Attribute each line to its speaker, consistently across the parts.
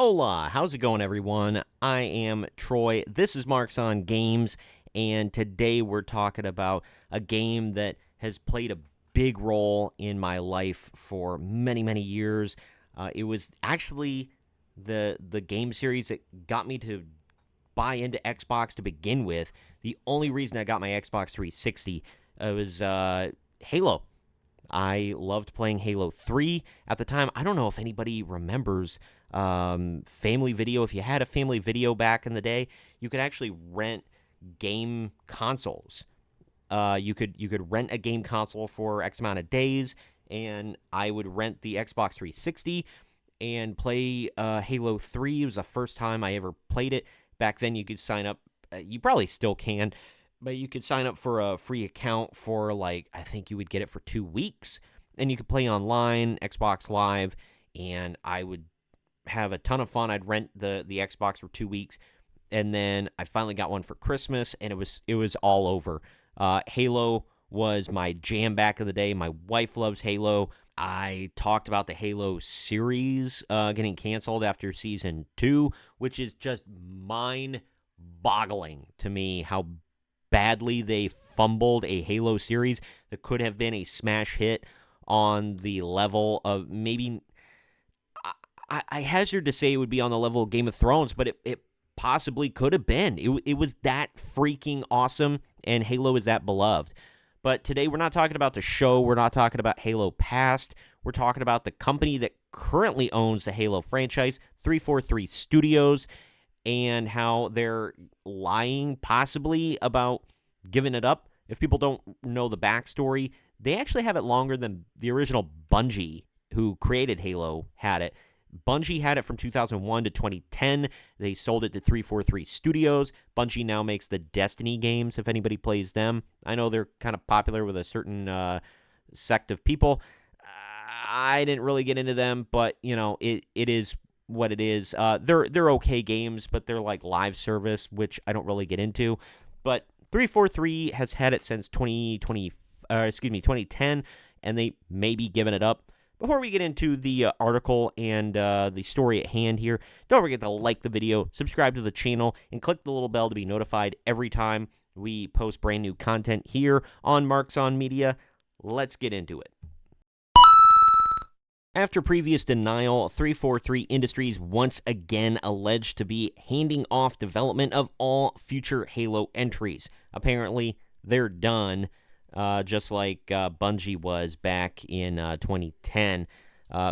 Speaker 1: Hola, how's it going, everyone? I am Troy. This is Marks on Games, and today we're talking about a game that has played a big role in my life for many, many years. It was actually the game series that got me to buy into Xbox to begin with. The only reason I got my Xbox 360 was Halo. I loved playing Halo 3 at the time. I don't know if anybody remembers Family Video. If you had a Family Video back in the day, you could actually rent game consoles. You could rent a game console for X amount of days, and I would rent the Xbox 360 and play Halo 3. It was the first time I ever played it. Back then, you could sign up. You probably still can, but you could sign up for a free account for, I think you would get it for 2 weeks, and you could play online, Xbox Live, and I would have a ton of fun. I'd rent the Xbox for 2 weeks, and then I finally got one for Christmas, and it was all over. Halo was my jam back in the day. My wife loves Halo. I talked about the Halo series getting canceled after Season 2, which is just mind-boggling to me how badly they fumbled a Halo series that could have been a smash hit on the level of maybe... I hazard to say it would be on the level of Game of Thrones, but it possibly could have been. It was that freaking awesome, and Halo is that beloved. But today we're not talking about the show. We're not talking about Halo Past. We're talking about the company that currently owns the Halo franchise, 343 Studios, and how they're lying possibly about giving it up. If people don't know the backstory, they actually have it longer than the original Bungie, who created Halo, had it. Bungie had it from 2001 to 2010. They sold it to 343 Studios. Bungie now makes the Destiny games, if anybody plays them. I know they're kind of popular with a certain sect of people. I didn't really get into them, but, it is what it is. They're okay games, but they're like live service, which I don't really get into. But 343 has had it since 2010, and they may be giving it up. Before we get into the article and the story at hand here, don't forget to like the video, subscribe to the channel, and click the little bell to be notified every time we post brand new content here on Marks on Media. Let's get into it. After previous denial, 343 Industries once again alleged to be handing off development of all future Halo entries. Apparently, they're done. Just like Bungie was back in 2010.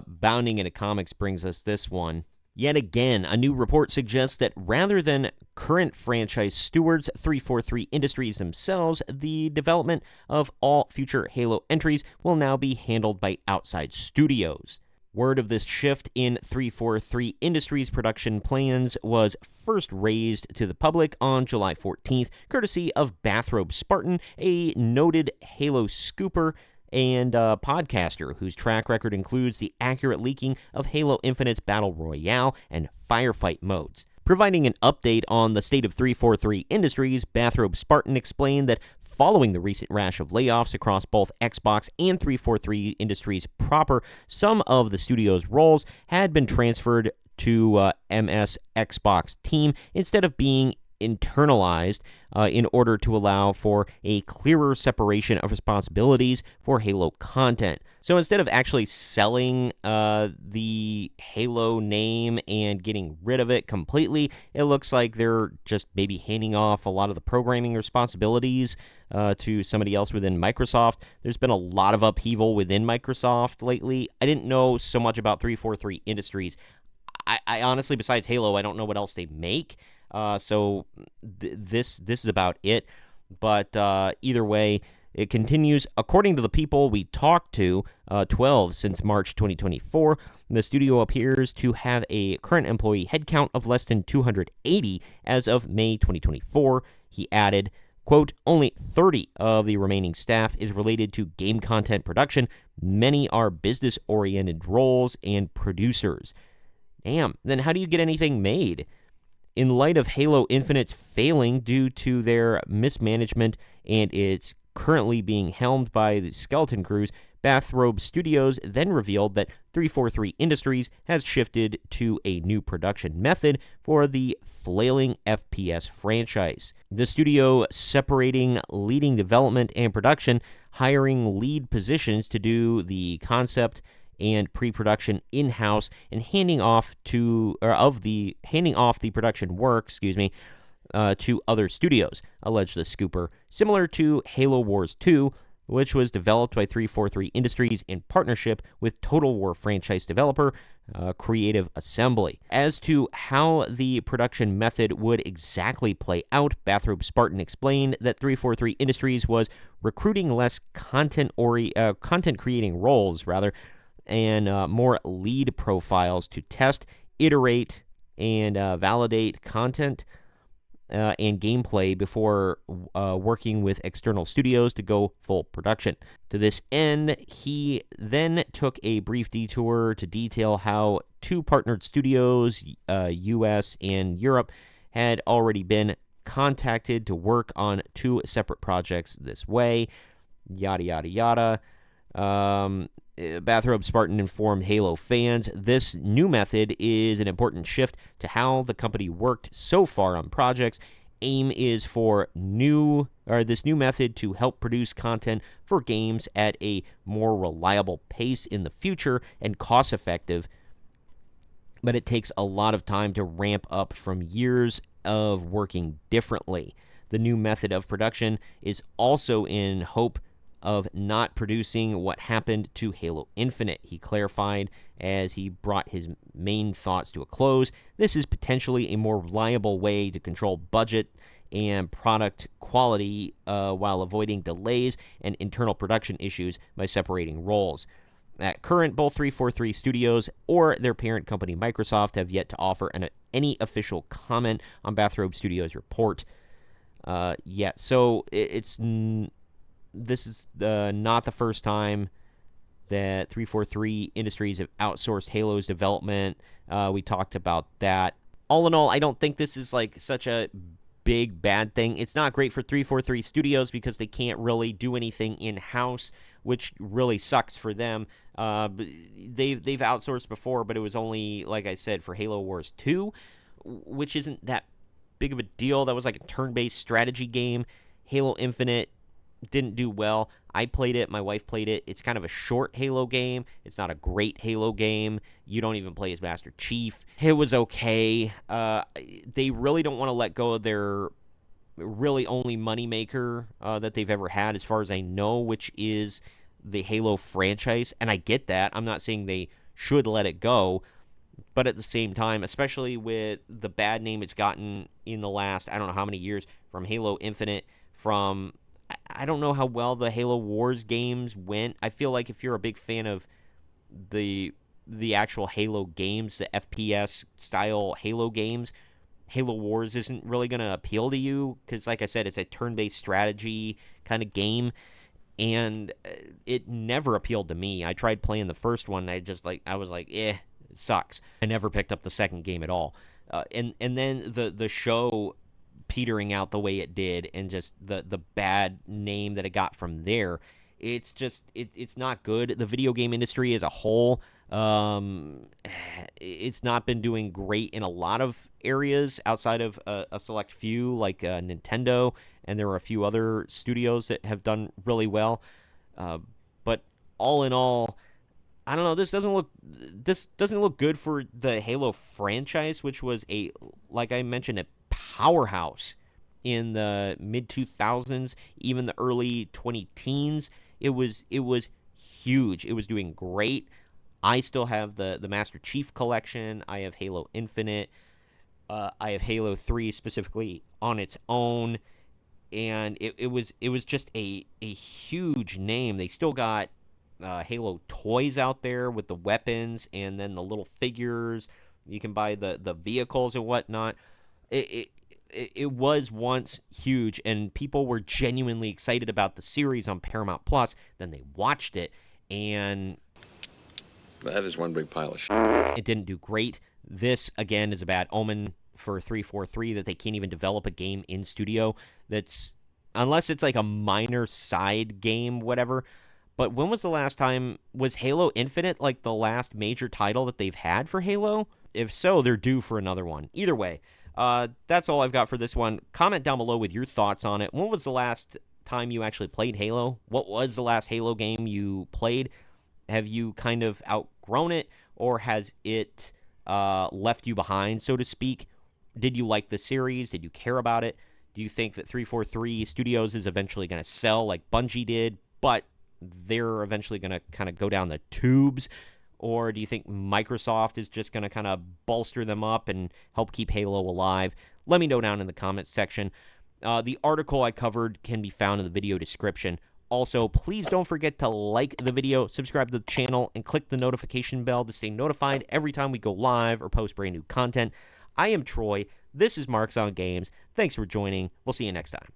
Speaker 1: Bounding into comics brings us this one. Yet again, a new report suggests that rather than current franchise stewards, 343 Industries themselves, the development of all future Halo entries will now be handled by outside studios. Word of this shift in 343 Industries' production plans was first raised to the public on July 14th, courtesy of Bathrobe Spartan, a noted Halo scooper and podcaster whose track record includes the accurate leaking of Halo Infinite's Battle Royale and Firefight modes. Providing an update on the state of 343 Industries, Bathrobe Spartan explained that following the recent rash of layoffs across both Xbox and 343 Industries proper, some of the studio's roles had been transferred to MS Xbox team instead of being internalized in order to allow for a clearer separation of responsibilities for Halo content. So instead of actually selling the Halo name and getting rid of it completely, it looks like they're just maybe handing off a lot of the programming responsibilities to somebody else within Microsoft. There's been a lot of upheaval within Microsoft lately. I didn't know so much about 343 Industries. I honestly, besides Halo, I don't know what else they make. So this is about it. But either way, it continues. According to the people we talked to, 12 since March 2024, the studio appears to have a current employee headcount of less than 280 as of May 2024. He added, quote, only 30 of the remaining staff is related to game content production. Many are business-oriented roles and producers. Damn, then how do you get anything made? In light of Halo Infinite's failing due to their mismanagement and its currently being helmed by the Skeleton Crews, Bathrobe Studios then revealed that 343 Industries has shifted to a new production method for the flailing FPS franchise. The studio separating leading development and production, hiring lead positions to do the concept and pre-production in-house, and handing off the production work, to other studios, alleged the scooper, similar to Halo Wars 2, which was developed by 343 Industries in partnership with Total War franchise developer Creative Assembly. As to how the production method would exactly play out, Bathrobe Spartan explained that 343 Industries was recruiting less content creating roles, and more lead profiles to test, iterate, and validate content and gameplay before working with external studios to go full production. To this end, he then took a brief detour to detail how two partnered studios, US and Europe, had already been contacted to work on two separate projects this way, yada, yada, yada. Bathrobe Spartan informed Halo fans this new method is an important shift to how the company worked so far on projects. Aim is for this new method to help produce content for games at a more reliable pace in the future and cost effective, but it takes a lot of time to ramp up from years of working differently. The new method of production is also in hope of not producing what happened to Halo Infinite, he clarified as he brought his main thoughts to a close. This is potentially a more reliable way to control budget and product quality while avoiding delays and internal production issues by separating roles. At current, both 343 Studios or their parent company Microsoft have yet to offer any official comment on Bathrobe Studios' report yet. So this is not the first time that 343 Industries have outsourced Halo's development. We talked about that. All in all, I don't think this is like such a big bad thing. It's not great for 343 Studios because they can't really do anything in-house, which really sucks for them. They've outsourced before, but it was only, like I said, for Halo Wars 2, which isn't that big of a deal. That was like a turn-based strategy game. Halo Infinite didn't do well. I played it. My wife played it. It's kind of a short Halo game. It's not a great Halo game. You don't even play as Master Chief. It was okay. They really don't want to let go of their really only moneymaker that they've ever had, as far as I know, which is the Halo franchise. And I get that. I'm not saying they should let it go. But at the same time, especially with the bad name it's gotten in the last, I don't know how many years, from Halo Infinite, from... I don't know how well the Halo Wars games went. I feel like if you're a big fan of the actual Halo games, the FPS style Halo games, Halo Wars isn't really going to appeal to you because, like I said, it's a turn-based strategy kind of game, and it never appealed to me. I tried playing the first one, and I was like, it sucks. I never picked up the second game at all. And then the show petering out the way it did, and just the bad name that it got from there, it's just it's not good. The video game industry as a whole, it's not been doing great in a lot of areas outside of a select few, like Nintendo, and there are a few other studios that have done really well. But all in all, I don't know. This doesn't look good for the Halo franchise, which was like I mentioned, a powerhouse in the mid 2000s, even the early 2010s. It was huge. It was doing great. I still have the Master Chief collection. I have Halo Infinite. I have Halo 3 specifically on its own, and it was just a huge name. They still got Halo toys out there with the weapons, and then the little figures. You can buy the vehicles and whatnot. It was once huge, and people were genuinely excited about the series on Paramount Plus. Then they watched it, and
Speaker 2: that is one big pile of shit.
Speaker 1: It didn't do great. This, again, is a bad omen for 343 that they can't even develop a game in studio unless it's like a minor side game, whatever. But when was the last time, was Halo Infinite like the last major title that they've had for Halo? If so, they're due for another one. Either way, that's all I've got for this one. Comment down below with your thoughts on it. When was the last time you actually played Halo? What was the last Halo game you played? Have you kind of outgrown it, or has it left you behind, so to speak? Did you like the series? Did you care about it? Do you think that 343 Studios is eventually going to sell like Bungie did, but they're eventually going to kind of go down the tubes? Or do you think Microsoft is just going to kind of bolster them up and help keep Halo alive? Let me know down in the comments section. The article I covered can be found in the video description. Also, please don't forget to like the video, subscribe to the channel, and click the notification bell to stay notified every time we go live or post brand new content. I am Troy. This is Marks on Games. Thanks for joining. We'll see you next time.